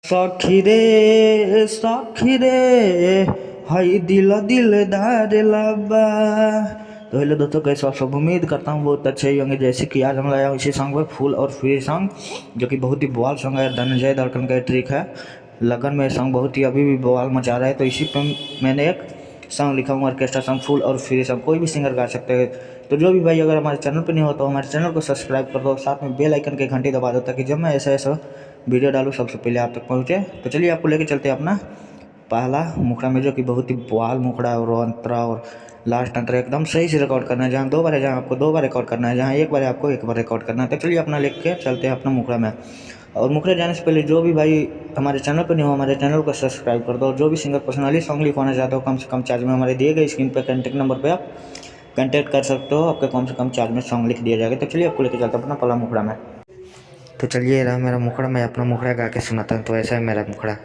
सखी रे हई दिलदार लबा। तो हेलो दोस्तों, कैसे आप सब? उम्मीद करता हूँ बहुत अच्छे ही होंगे। जैसे कि आज हम लाया हूँ इसी सॉन्ग पर फुल और फ्री सॉन्ग, जो कि बहुत ही बवाल सॉन्ग है। धनंजय धड़कन का ट्रिक है। लगन में सॉन्ग बहुत ही अभी भी बवाल मचा रहा है। तो इसी पर मैंने एक सॉन्ग लिखा हूँ, ऑर्केस्ट्रा सॉन्ग फुल और फ्री सॉन्ग। कोई भी सिंगर गा सकते हैं। तो जो भी भाई अगर हमारे चैनल पर नहीं हो तो हमारे चैनल को सब्सक्राइब कर दो, साथ में बेल आइकन की घंटी दबा दो, ताकि जब मैं ऐसा वीडियो डालूँ सबसे पहले आप तक पहुँचे। तो चलिए आपको लेके चलते हैं अपना पहला मुखड़ा में, जो कि बहुत ही बवाल मुखड़ा और अंतरा और लास्ट अंतरा एकदम सही से रिकॉर्ड करना है। जहाँ 2 बार है, जहाँ आपको 2 बार रिकॉर्ड करना है, जहाँ 1 बार है आपको 1 बार रिकॉर्ड करना है। तो चलिए अपना लेके चलते हैं अपना मुखड़ा में। और मुखड़े जाने से पहले जो भी भाई हमारे चैनल पर नहीं हो, हमारे चैनल को सब्सक्राइब कर दो। जो भी सिंगर पर्सनली सॉन्ग लिखवाना चाहते हो कम से कम चार्ज में, हमारे दिए गए स्क्रीन पर कॉन्टैक्ट नंबर पर आप कॉन्टैक्ट कर सकते हो। आपके कम से कम चार्ज में सॉन्ग लिख दिया जाएगा। तो चलिए आपको लेके चलता हूँ अपना पहला मुखड़ा में। तो चलिए रहा मेरा मुखड़ा, मैं अपना मुखड़ा गा के सुनाता हूँ। तो ऐसा है मेरा मुखड़ा।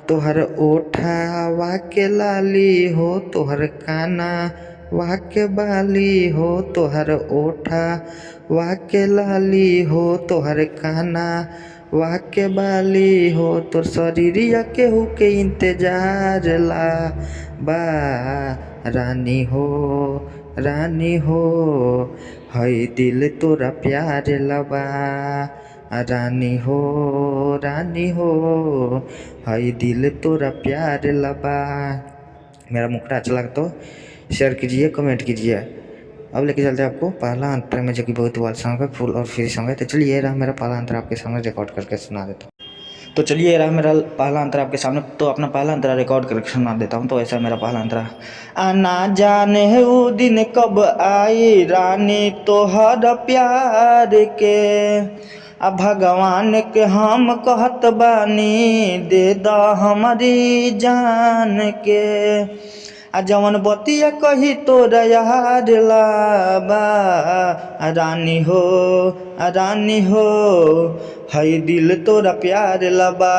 तोहर ओठा वाके लाली हो, तोहर काना वाके बाली हो, तोहर ओठा वाके लाली हो, तोहर काना वाके बाली हो, तोर शरीरिया केहू के इंतजार ला बा। रानी हो हई दिल तोरा प्यार लबा। रानी हो हई दिल तोरा प्यार लबा। मेरा मुखड़ा अच्छा लगा तो शेयर कीजिए, कमेंट कीजिए। अब लेके चलते हैं आपको पहला अंतरा में, जो कि बहुत वाला सॉन्ग है, फुल और फ्री सॉन्ग है। तो चलिए ये रहा मेरा पहला अंतरा, आपके सामने रिकॉर्ड करके सुना देता हूँ। तो चलिए ये रहा मेरा पहला अंतरा आपके सामने। तो अपना पहला अंतरा रिकॉर्ड करके सुना देता हूँ। तो ऐसा है मेरा पहला अंतरा। आना जाने वो दिन कब आई रानी तोहर प्यार के, अब भगवान के हम कहत बानी दे द हमारी जान के। जवन बतिया कही तोरा यार लाबा। रानी हो हई दिल तोरा प्यार लबा।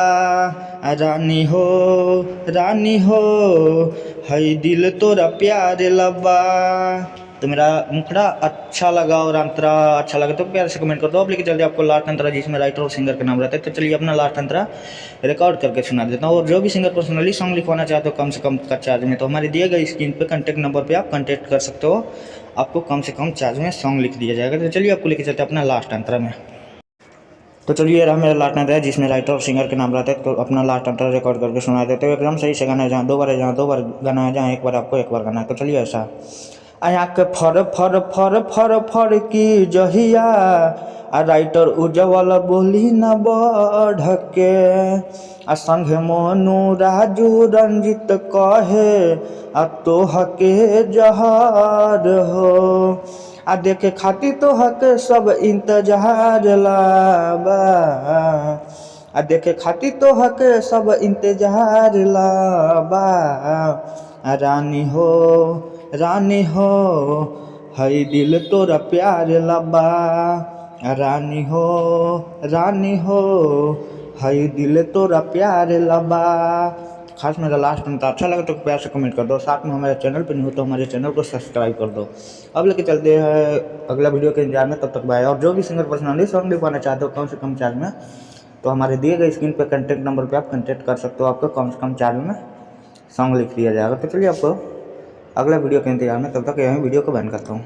रानी हो हई दिल तोरा प्यार लबा। तो मेरा मुखड़ा अच्छा लगा और अंतरा अच्छा लगा तो प्यार से कमेंट कर दो। अब लेके चलते आपको लास्ट अंतरा, जिसमें राइटर और सिंगर का नाम रहता है। तो चलिए अपना लास्ट अंतरा रिकॉर्ड करके सुना देता हूँ। और जो भी सिंगर पर्सनली सॉन्ग लिखवाना चाहते हो कम से कम का चार्ज में, तो हमारे दिए गए स्क्रीन पे कॉन्टैक्ट नंबर पे आप कॉन्टैक्ट कर सकते हो। आपको कम से कम चार्ज में सॉन्ग लिख दिया जाएगा। तो चलिए आपको लेके चलते अपना लास्ट अंतरा में। तो चलिए रहा मेरा लास्ट अंतरा है, जिसमें राइटर और सिंगर के नाम रहते हैं। तो अपना लास्ट अंतरा रिकॉर्ड करके सुना देते हो। एकदम सही से गाना है। जहाँ 2 बार है, जहाँ 2 बार गाना है, जहाँ 1 बार आपको 1 बार गाना है। तो चलिए ऐसा आया के फर की जहिया राइटर उज्जवल बोली न बढ़ के। संघे मोनू राजू रंजित कहे तोह के जहर हो। देखे खातिर तोह के सब इंतजार लाबा। देखे खातिर तोह के सब इंतजार लाबा। रानी हो हई दिल तोरा प्यार लबा। रानी हो हई दिल तोरा प्यार लबा। खास मेरा लास्ट में अच्छा लगा तो प्यार से कमेंट कर दो। साथ में हमारे चैनल पर नहीं हो तो हमारे चैनल को सब्सक्राइब कर दो। अब लेके चलते हैं अगला वीडियो के इंतजार में। तब तक बाय। और जो भी सिंगर पर्सनली सॉन्ग लिखवाना चाहते हो कम से कम चार्ज में, तो हमारे दिए गए स्क्रीन पर कॉन्टैक्ट नंबर पर आप कॉन्टैक्ट कर सकते हो। आपको कम से कम चार्ज में सॉन्ग लिख दिया जाएगा। तो चलिए आपको अगला वीडियो के इंतजार में, तब तक यहीं वीडियो को बंद करता हूँ।